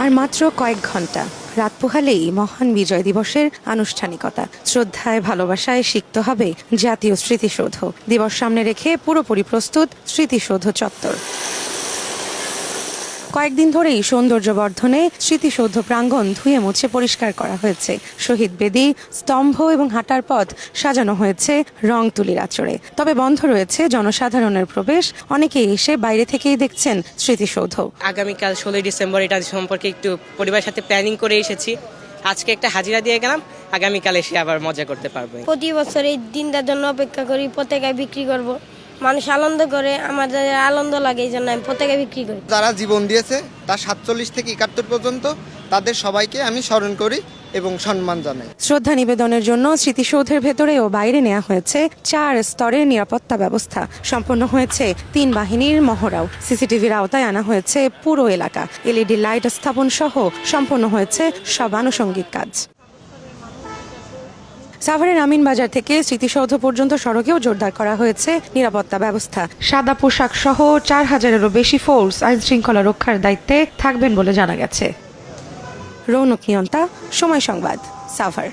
আর মাত্র কয়েক ঘন্টা রাত পোহালেই মহান বিজয় দিবসের আনুষ্ঠানিকতা। শ্রদ্ধায় ভালোবাসায় সিক্ত হবে জাতীয় স্মৃতিসৌধ। দিবস সামনে রেখে পুরোপুরি প্রস্তুত স্মৃতিসৌধ চত্বর। কয়েকদিন ধরেই সৌন্দর্য বর্ধনে স্মৃতিসৌধ প্রাঙ্গণ ধুয়ে মুছে পরিষ্কার করা হয়েছে। শহীদ বেদি, স্তম্ভ এবং হাঁটার পথ সাজানো হয়েছে রং তুলির আঁচড়ে। তবে বন্ধ রয়েছে জনসাধারণের প্রবেশ। অনেকেই এসে বাইরে থেকেই দেখছেন স্মৃতিসৌধ। আগামীকাল 16 ডিসেম্বর এটা সম্পর্কে একটু পরিবারের সাথে প্ল্যানিং করে এসেছি। আজকে একটা হাজিরা দিয়ে গেলাম, আগামীকাল এসে আবার মজা করতে পারবো। প্রতি বছর এই দিনটার জন্য অপেক্ষা করি, পতাকা বিক্রি করব। মানুষ আনন্দ করে, আমাদের আনন্দ লাগে, এই জন্য আমি পতাকা বিক্রি করি। যারা জীবন দিয়েছে তা 47 থেকে 71 পর্যন্ত তাদের সবাইকে আমি স্মরণ করি এবং সম্মান জানাই। শ্রদ্ধা নিবেদনের জন্য স্মৃতিসৌধের ভেতরে ও বাইরে নেওয়া হয়েছে 4 স্তরের নিরাপত্তা ব্যবস্থা। সম্পন্ন হয়েছে 3 বাহিনীর মহড়াও। সিসিটিভির আওতায় আনা হয়েছে পুরো এলাকা। এলইডি লাইট স্থাপন সহ সম্পন্ন হয়েছে সব আনুষঙ্গিক কাজ। সাভারের আমিনবাজার থেকে স্মৃতিসৌধ পর্যন্ত সড়কেও জোরদার করা হয়েছে নিরাপত্তা ব্যবস্থা। সাদা পোশাক সহ 4000-এরও বেশি ফোর্স আইন শৃঙ্খলা রক্ষার দায়িত্বে থাকবেন বলে জানা গেছে। রৌনক নিয়ন্তা, সময় সংবাদ, সাভার।